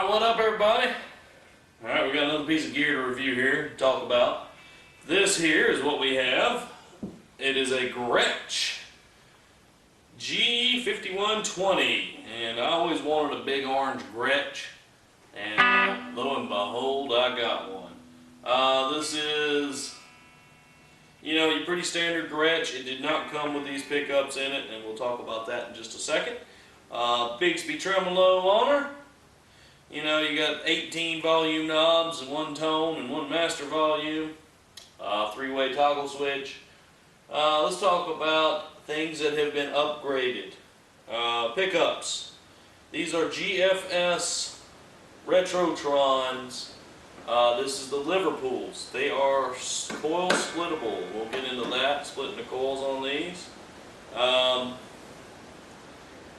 Alright, what up everybody? Alright, we got another piece of gear to review here to talk about. This here is what we have. It is a Gretsch G5120, and I always wanted a big orange Gretsch, and lo and behold, I got one. This is, you know, your pretty standard Gretsch. It did not come with these pickups in it, and we'll talk about that in just a second. Bigsby tremolo on her. You know, you got 18 volume knobs and one tone and one master volume. Three-way toggle switch. Let's talk about things that have been upgraded. Pickups. These are GFS retrotrons. This is the Liverpools. They are coil splittable. We'll get into that, splitting the coils on these.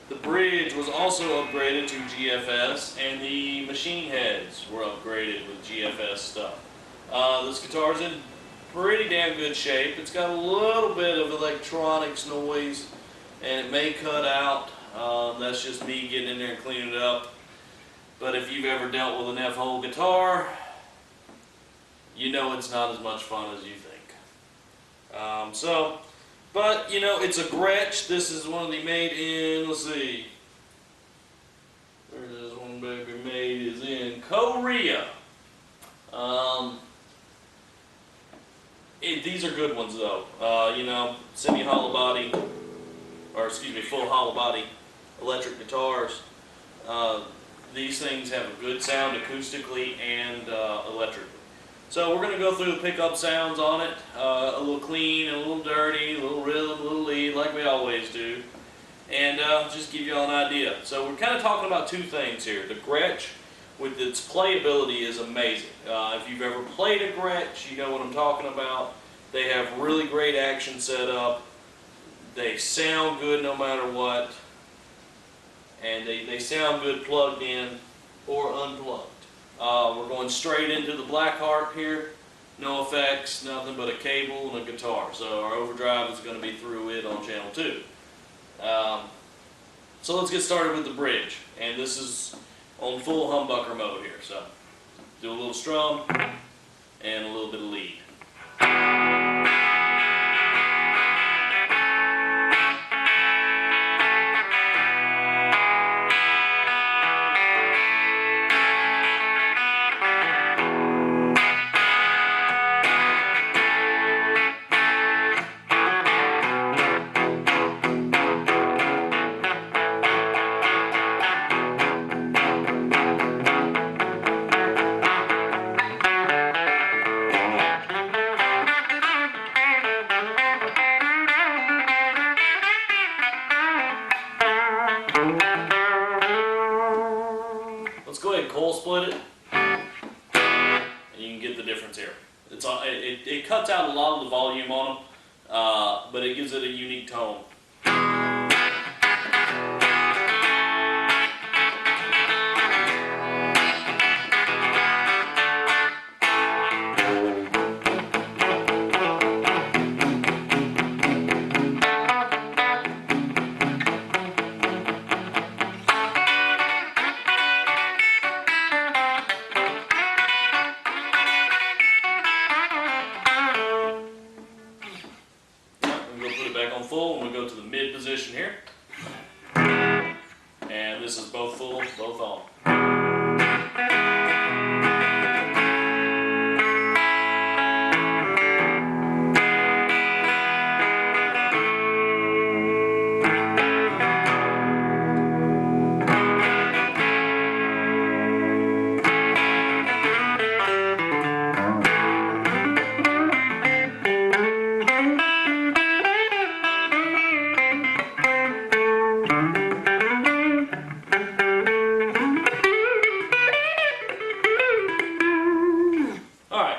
The bridge was also upgraded to GFS, and the machine heads were upgraded with GFS stuff. This guitar's in pretty damn good shape. It's got a little bit of electronics noise, and it may cut out. That's just me getting in there and cleaning it up. But if you've ever dealt with an F-hole guitar, you know it's not as much fun as you think. But, you know, it's a Gretsch. This is one they made in, let's see, where this one baby made is in Korea. These are good ones though. You know, semi-hollow body, or excuse me, full hollow body electric guitars. These things have a good sound acoustically and electrically. So we're going to go through the pickup sounds on it, a little clean, a little dirty, a little rhythm, a little lead, like we always do, and just give you all an idea. So we're kind of talking about two things here. The Gretsch, with its playability, is amazing. If you've ever played a Gretsch, you know what I'm talking about. They have really great action set up. They sound good no matter what, and they sound good plugged in or unplugged. We're going straight into the black harp here. No effects, nothing but a cable and a guitar. So our overdrive is going to be through it on channel 2. So let's get started with the bridge. And this is on full humbucker mode here. So do a little strum and a little bit of lead. Let's go ahead and coil split it, and you can get the difference here. It cuts out a lot of the volume on them, but it gives it a unique tone. Back on full, and we'll go to the mid position here. And this is both full, both on.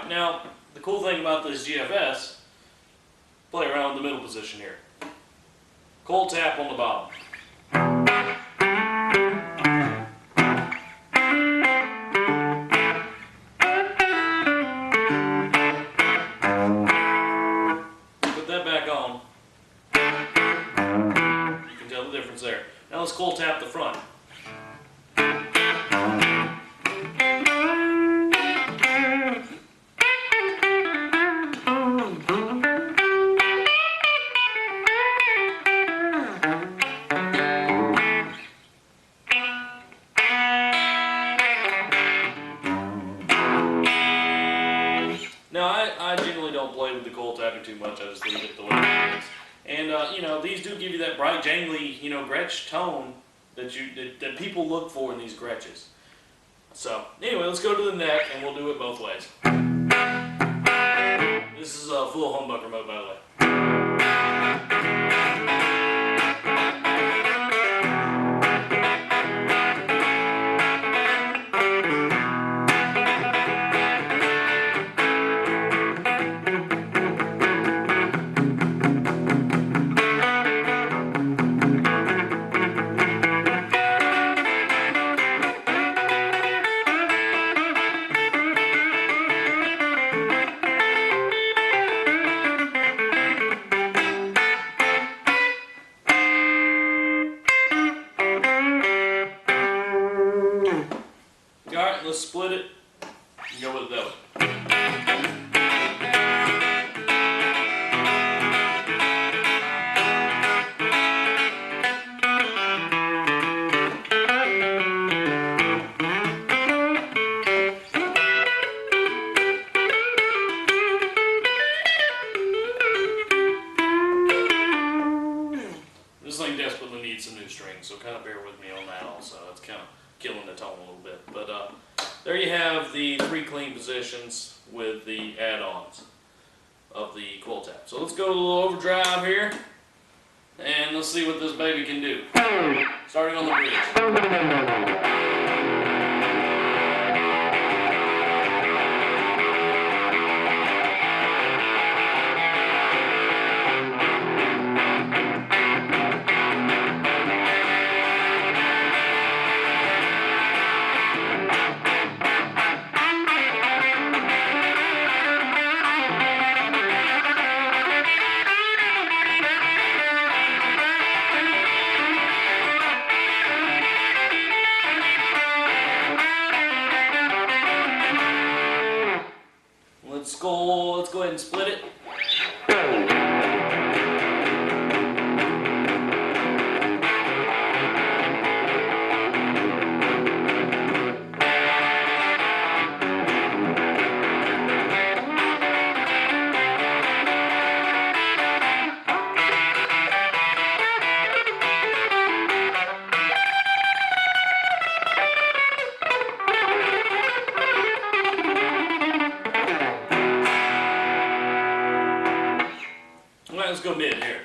Now, the cool thing about this GFS, play around with the middle position here. Coil tap on the bottom. Put that back on. You can tell the difference there. Now let's coil tap the front. play with the coil tapping too much. I just leave it the way it is. And you know, these do give you that bright, jangly, you know, Gretsch tone that people look for in these Gretsches. So anyway, let's go to the neck, and we'll do it both ways. This is a full humbucker mode, by the way. Alright, let's split it and go with it that way. This thing desperately needs some new strings, so kind of bear with me on that also. It's kind of killing the tone a little bit. But there you have the 3 clean positions with the add-ons of the coil tap. So let's go to a little overdrive here, and let's see what this baby can do. Starting on the bridge. Let's go ahead and split it. Alright, let's go mid here.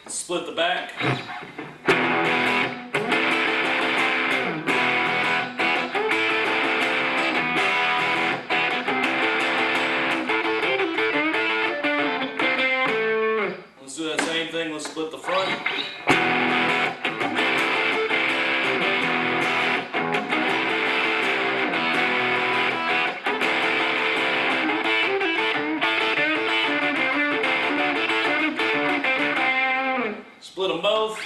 Split the back. Let's do that same thing. Let's split the front. Split them both.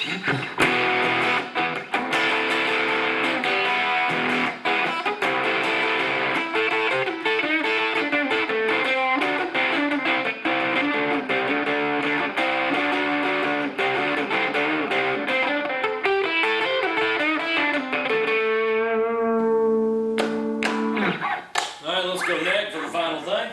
Alright, let's go neck for the final thing.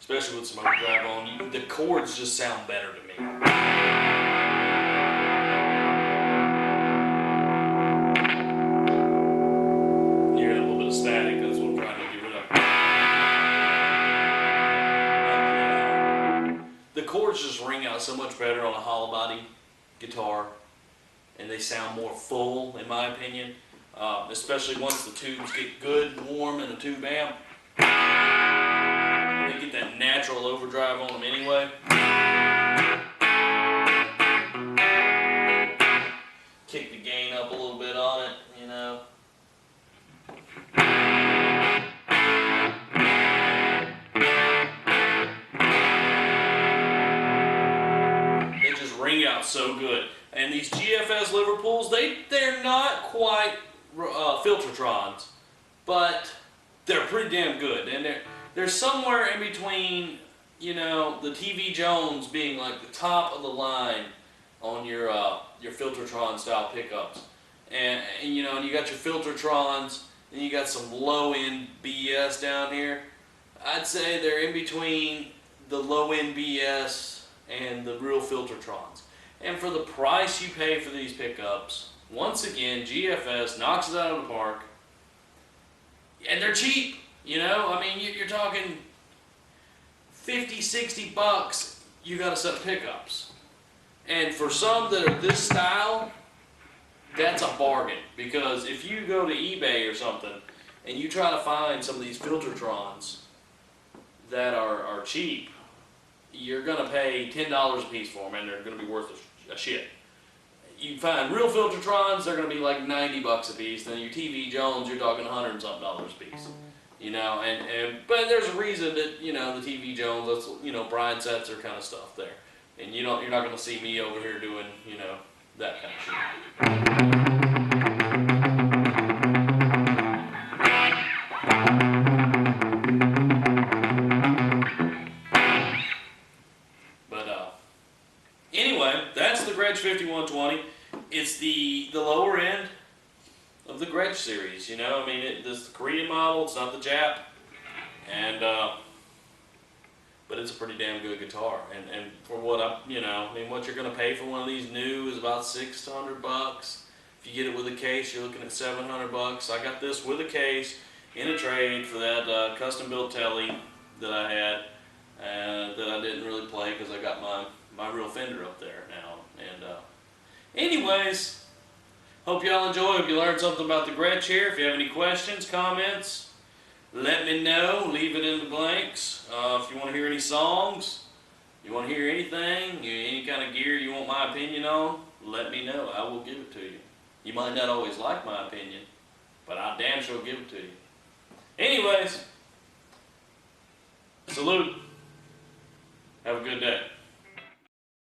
especially with some overdrive on. The chords just sound better to me. You hear a little bit of static, that's what I'm trying to get rid of. The chords just ring out so much better on a hollow body guitar, and they sound more full, in my opinion. Especially once the tubes get good and warm in the tube amp. They get that natural overdrive on them anyway. Kick the gain up a little bit on it, you know. They just ring out so good. And these GFS Liverpools, they're not quite Filtertrons, but they're pretty damn good. And they're somewhere in between, you know, the TV Jones being like the top of the line on your Filtertron style pickups. And you know, and you got your Filtertrons, and you got some low-end BS down here. I'd say they're in between the low-end BS and the real Filtertrons. And for the price you pay for these pickups, once again, GFS knocks it out of the park. And they're cheap, you know? I mean, you're talking 50, 60 bucks, you got a set of pickups. And for some that are this style, that's a bargain. Because if you go to eBay or something, and you try to find some of these Filtertrons that are cheap, you're going to pay $10 a piece for them, and they're going to be worth a shit. You find real Filtertrons, they're going to be like 90 bucks a piece. Then your TV Jones, you're talking $100 and something a piece. You know, but there's a reason that, you know, the TV Jones, that's, you know, Brian Setzer kind of stuff there. And you're not going to see me over here doing, you know, that kind of shit. Anyway, that's the Gretsch 5120. It's the lower end of the Gretsch series, you know. I mean, this is the Korean model, it's not the Jap. And, but it's a pretty damn good guitar. And for what you know, I mean, what you're going to pay for one of these new is about $600 bucks. If you get it with a case, you're looking at $700 bucks. I got this with a case in a trade for that custom built telly that I had, that I didn't really play because I got my real Fender up there now. And anyways, hope y'all enjoy. Hope you learned something about the Gretsch here. If you have any questions, comments, let me know. Leave it in the blanks. If you want to hear any songs, you want to hear anything, any kind of gear you want my opinion on, let me know. I will give it to you. You might not always like my opinion, but I damn sure give it to you. Anyways, salute. Have a good day.